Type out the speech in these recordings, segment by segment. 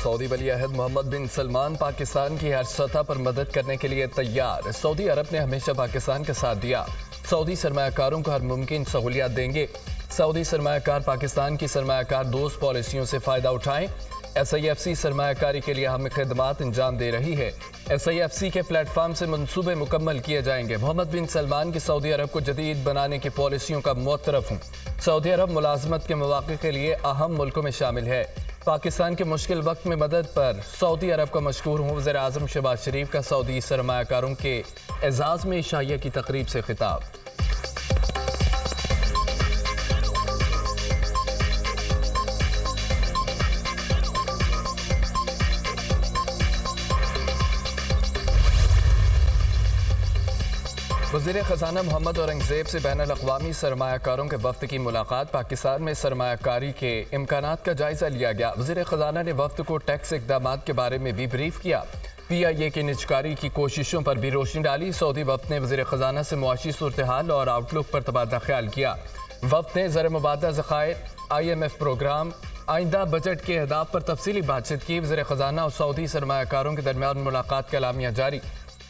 Saudi वली अहद मोहम्मद बिन सलमान पाकिस्तान की हर सतह पर मदद करने के लिए तैयार। सऊदी अरब ने हमेशा पाकिस्तान का साथ दिया। सऊदी सरमायाकारों को हर मुमकिन सहूलियत देंगे। सऊदी सरमायाकार पाकिस्तान की सरमायाकार दोस्त पॉलिसियों से फ़ायदा उठाएं। SIFC सरमायाकारी के लिए हमें खदमात अंजाम दे रही है। SIFC के प्लेटफॉर्म से मनसूबे मुकम्मल किए जाएंगे। मोहम्मद बिन सलमान की सऊदी अरब को जदीद बनाने की पॉलिसियों का मुतरफ हूँ। सऊदी अरब मुलाजमत के मौक़े के लिए अहम मुल्कों में शामिल है। पाकिस्तान के मुश्किल वक्त में मदद पर सऊदी अरब का मशकूर हूँ। वज़ीर आज़म शहबाज शरीफ का सऊदी सरमायाकारों के एजाज़ में शाइया की तकरीब से खिताब। वज़ीर ख़ज़ाना मोहम्मद औरंगज़ेब से बैनुल अक़वामी सरमायाकारों के वफ़द की मुलाकात। पाकिस्तान में सरमायाकारी के इम्कानात का जायज़ा लिया गया। वज़ीर ख़ज़ाना ने वफ़द को टैक्स इक़दामात के बारे में भी ब्रीफ किया। PIA की निजकारी की कोशिशों पर भी रोशनी डाली। सऊदी वफ़द ने वज़ीर ख़ज़ाना से मुआशी सूरत हाल और आउटलुक पर तबादला ख्याल किया। वफ़द ने ज़र मुबादला ज़खायर, IMF प्रोग्राम, आइंदा बजट के अहदाफ पर तफसीली बातचीत की। वज़ीर ख़ज़ाना और सऊदी सरमायाकारों के दरमियान मुलाकात का एलामिया जारी।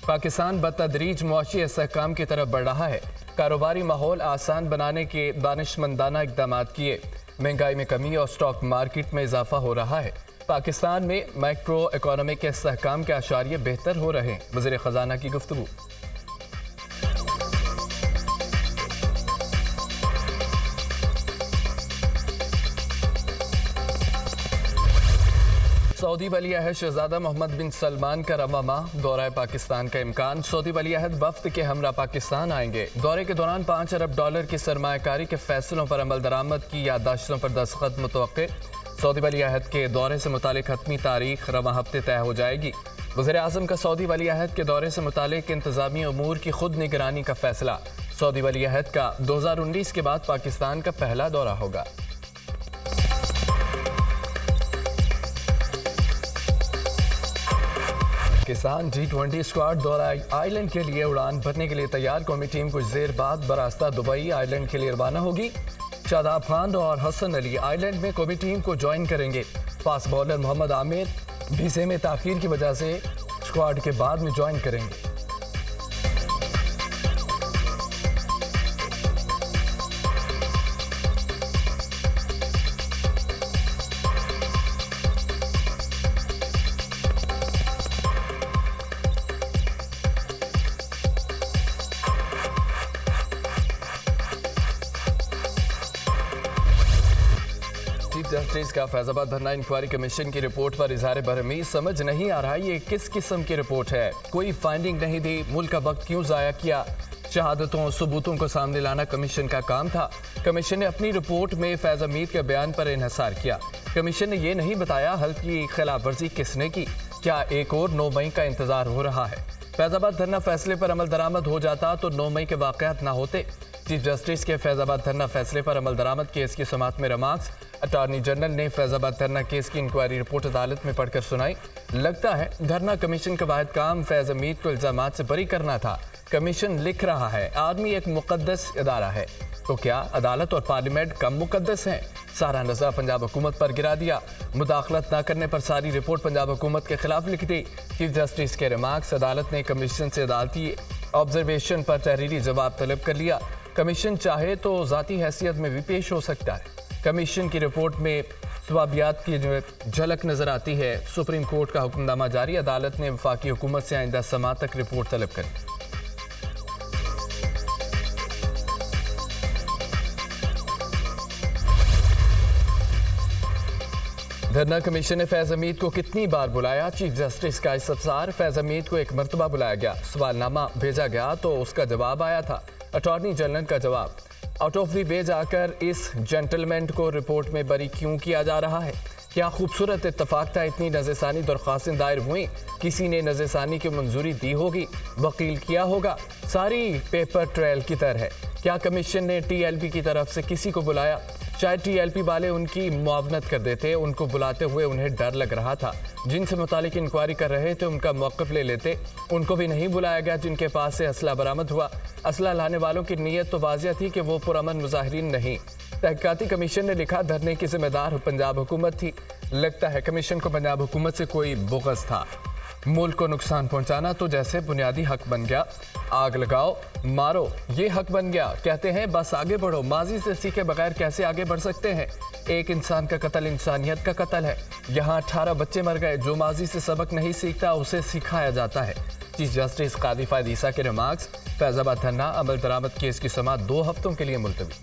पाकिस्तान बतदरीज मुआशी इस्तेहकाम की तरफ बढ़ रहा है। कारोबारी माहौल आसान बनाने के दानिशमंदाना इक़दाम किए। महंगाई में कमी और स्टॉक मार्केट में इजाफा हो रहा है। पाकिस्तान में माइक्रो इकोनॉमिक के इस्तेहकाम के आशारिये बेहतर हो रहे हैं। वज़ीर ख़ज़ाना की गुफ्तगू। सऊदी वली अहद शहजादा मोहम्मद बिन सलमान का रवा माह दौरा पाकिस्तान का इम्कान। सऊदी वली अहद वफ़द के हमरा पाकिस्तान आएंगे। दौरे के दौरान $5 अरब की सरमायाकारी के फैसलों पर अमल दरामद की याददाश्तों पर दस्तखत मुतवक्के। सऊदी वली अहद के दौरे से मुतालिक हतमी तारीख रवा हफ्ते तय हो जाएगी। वज़ीर आज़म का सऊदी वली अहद के दौरे से मुतालिक इंतज़ामी अमूर की खुद निगरानी का फैसला। सऊदी वली अहद का 2019 के बाद पाकिस्तान का पहला दौरा होगा। पाकिस्तान G20 स्क्वाड दौरा आयरलैंड के लिए उड़ान भरने के लिए तैयार। कौमी टीम कुछ देर बाद बरास्ता दुबई आयरलैंड के लिए रवाना होगी। शादाब खान और हसन अली आयरलैंड में कौमी टीम को ज्वाइन करेंगे। फास्ट बॉलर मोहम्मद आमिर वीज़े में ताख़ीर की वजह से स्क्वाड के बाद में ज्वाइन करेंगे। चीफ जस्टिस का फैजाबाद धरना इंक्वायरी कमीशन की रिपोर्ट पर इजहार बरहमी। समझ नहीं आ रहा ये किस किस्म की रिपोर्ट है। कोई फाइंडिंग नहीं दी, मुल्क का वक्त क्यों ज़ाया किया। शहादतों सबूतों को सामने लाना कमीशन का काम था। कमीशन ने अपनी रिपोर्ट में फैज़ हमीद के बयान पर इन्हिसार किया। कमीशन ने यह नहीं बताया हल्फ की खिलाफ वर्जी किसने की। क्या एक और 9 मई का इंतजार हो रहा है। फैजाबाद धरना फैसले पर अमल दरामद हो जाता तो 9 मई के वाक़यात ना होते। चीफ जस्टिस के फैजाबाद धरना फैसले पर अमल दरामद केस की समाअत में रिमार्क्स। अटॉर्नी जनरल ने फैजाबाद धरना केस की इंक्वायरी रिपोर्ट अदालत में पढ़कर सुनाई। लगता है धरना कमीशन का वाहिद काम फैज़ हमीद को इल्जामात से बरी करना था। कमीशन लिख रहा है आर्मी एक मुकद्दस इदारा है, तो क्या अदालत और पार्लियामेंट कम मुकद्दस हैं। सारा नज़र पंजाब हुकूमत पर गिरा दिया। मुदाखलत न करने पर सारी रिपोर्ट पंजाब हुकूमत के खिलाफ लिख दी। चीफ जस्टिस के रिमार्क्स। अदालत ने कमीशन से अदालती ऑब्जर्वेशन पर तहरीरी जवाब तलब कर लिया। कमीशन चाहे तो ज़ाती हैसियत में भी पेश हो सकता है। कमीशन की रिपोर्ट में सवाबियात की जो झलक नजर आती है। सुप्रीम कोर्ट का हुक्मनामा जारी। अदालत ने वफाकी हुकूमत से आइंदा समाअत तक रिपोर्ट तलब करी। धरना कमीशन ने फैज़ हमीद को कितनी बार बुलाया। चीफ जस्टिस का इस्तफसार। फैज़ हमीद को एक मरतबा बुलाया गया, सवालनामा भेजा गया तो उसका जवाब आया था। अटॉर्नी जनरल का जवाब। आउट ऑफ द वे जाकर इस जेंटलमैन को रिपोर्ट में बरी क्यों किया जा रहा है। क्या खूबसूरत इत्तफाक था। इतनी नज़रसानी दरख्वास्तें दायर हुई, किसी ने नज़रसानी की मंजूरी दी होगी, वकील किया होगा। सारी पेपर ट्रेल की तरह है। क्या कमीशन ने TLP की तरफ से किसी को बुलाया। शायद टीएलपी वाले उनकी मुआवनत कर देते, उनको बुलाते हुए उन्हें डर लग रहा था। जिनसे मुतालिक इंक्वायरी कर रहे थे उनका मौक़िफ़ ले लेते, उनको भी नहीं बुलाया गया जिनके पास से असला बरामद हुआ। असला लाने वालों की नीयत तो वाज़िह थी कि वो पुरअमन मुज़ाहिरीन नहीं। तहक़ीक़ाती कमीशन ने लिखा धरने की जिम्मेदार पंजाब हुकूमत थी। लगता है कमीशन को पंजाब हुकूमत से कोई बुग़्ज़ था। मुल्क को नुकसान पहुंचाना तो जैसे बुनियादी हक बन गया। आग लगाओ मारो ये हक बन गया। कहते हैं बस आगे बढ़ो, माजी से सीखे बगैर कैसे आगे बढ़ सकते हैं। एक इंसान का कत्ल इंसानियत का कत्ल है। यहाँ 18 बच्चे मर गए। जो माजी से सबक नहीं सीखता उसे सिखाया जाता है। चीफ जस्टिस कादी फायद ईसा के रिमार्क्स। फैजाबाद धरना अमल दरामद केस की समाअत 2 हफ्तों के लिए मुलतवी।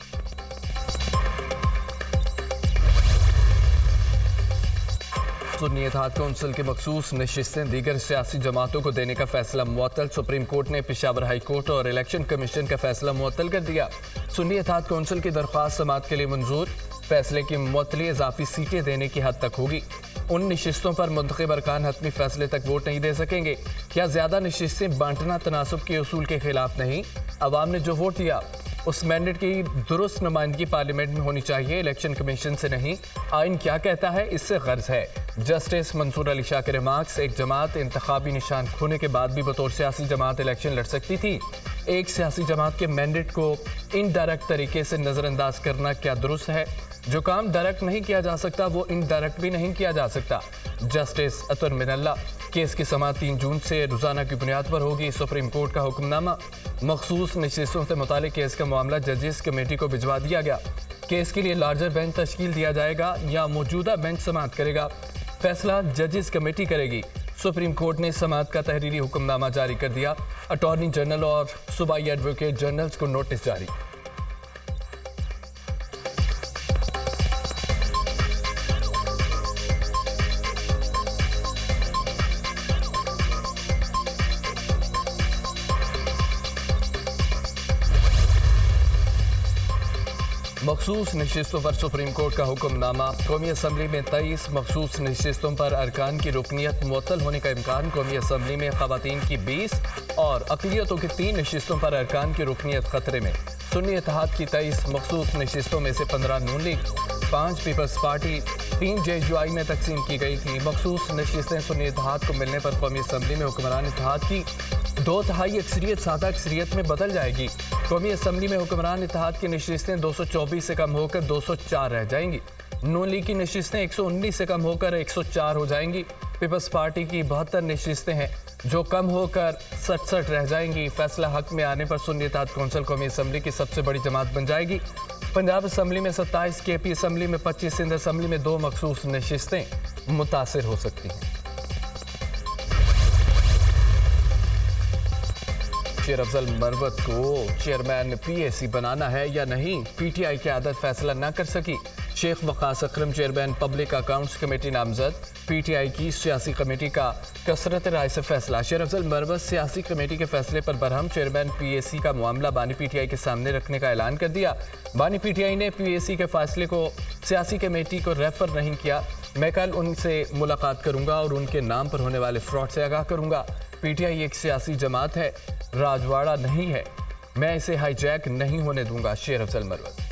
सुन्नी इत्तेहाद कौंसिल की मखसूस नशिस्तें दीगर सियासी जमातों को देने का फैसला मुअत्तल। सुप्रीम कोर्ट ने पेशावर हाई कोर्ट और इलेक्शन कमीशन का फैसला मुअत्तल कर दिया। सुन्नी इत्तेहाद कौंसिल की दरख्वास्त समाअत के लिए मंजूर। फैसले की मुअत्तली इजाफी सीटें देने की हद तक होगी। उन नशिस्तों पर मुंतखब अरकान हतमी फैसले तक वोट नहीं दे सकेंगे। क्या ज्यादा नशिस्तें बांटना तनासुब के उसूल के खिलाफ नहीं? अवाम ने जो वोट दिया उस मैंडेट की दुरुस्त नुमाइंदगी पार्लियामेंट में होनी चाहिए, इलेक्शन कमीशन से नहीं। आइन क्या कहता है इससे गर्ज है। जस्टिस मंसूर अली शाह के रिमार्क्स। एक जमात इंतखाबी निशान खोने के बाद भी बतौर सियासी जमात इलेक्शन लड़ सकती थी। एक सियासी जमात के मैंडेट को इनडायरेक्ट तरीके से नज़रअंदाज करना क्या दुरुस्त है? जो काम डायरेक्ट नहीं किया जा सकता वो इनडायरेक्ट भी नहीं किया जा सकता। जस्टिस अतर मिनल्ला। केस की समाअत 3 जून से रोजाना की बुनियाद पर होगी। सुप्रीम कोर्ट का हुक्मनामा। मखसूस नशिस्तों से मुतालिक केस का मामला जजेस कमेटी को भिजवा दिया गया। केस के लिए लार्जर बेंच तश्कील दिया जाएगा या मौजूदा बेंच समाअत करेगा, फैसला जजेस कमेटी करेगी। सुप्रीम कोर्ट ने समाअत का तहरीरी हुक्मनामा जारी कर दिया। अटॉर्नी जनरल और सूबाई एडवोकेट जनरल्स को नोटिस जारी। मखसूस नशिस्तों पर सुप्रीम कोर्ट का हुक्मनामा। कौमी असम्बली में 23 मखसूस नशिस्तों पर अरकान की रुकनीत मुअत्तल होने का इम्कान। कौमी असम्बली में खवातीन की 20 और अक़लियतों की 3 नशिस्तों पर अरकान की रुकनीत खतरे में। सुन्नी इत्तेहाद की 23 मखसूस नशिस्तों में से 15 नून लीग, 5 पीपल्स पार्टी, 3 JUI में तकसीम की गई थी। मखसूस नशिस्तें सुन्नी इत्तेहाद को मिलने पर कौमी असम्बली में हुक्मरान इत्तेहाद की 2/3 अक्सरियत सादा अक्सरियत में बदल जाएगी। कौमी असम्बली में हुक्मरान इत्तेहाद की नशिस्तें 224 से कम होकर 204 रह जाएंगी। नून लीग की नशिस्तें 119 से कम होकर 104 हो जाएंगी। पीपल्स पार्टी की 72 नशिस्तें हैं जो कम होकर 67 रह जाएंगी। फैसला हक में आने पर सुन्नी इत्तेहाद कौंसिल कौमी असम्बली की सबसे बड़ी जमात बन जाएगी। पंजाब असम्बली में 27, KP असम्बली में 25, सिंध असम्बली में 2 मखसूस नशिस्तें मुतासिर हो सकती हैं। शेर अफजल मरवत को चेयरमैन PAC बनाना है या नहीं, PTI क़यादत फैसला न कर सकी। शेख वक़ास अकरम चेयरमैन पब्लिक अकाउंट्स कमेटी नामजद। PTI की सियासी कमेटी का कसरत राय से फैसला। शेर अफजल मरवत सियासी कमेटी के फैसले पर बरहम। चेयरमैन PAC का मामला बानी PTI के सामने रखने का ऐलान कर दिया। बानी PTI ने PAC के फैसले को सियासी कमेटी को रेफर नहीं किया। मैं कल उनसे मुलाकात करूंगा और उनके नाम पर होने वाले फ्रॉड से आगाह करूंगा। PTI एक सियासी जमात है, राजवाड़ा नहीं है। मैं इसे हाईजैक नहीं होने दूंगा। शेर अफजल मरवत।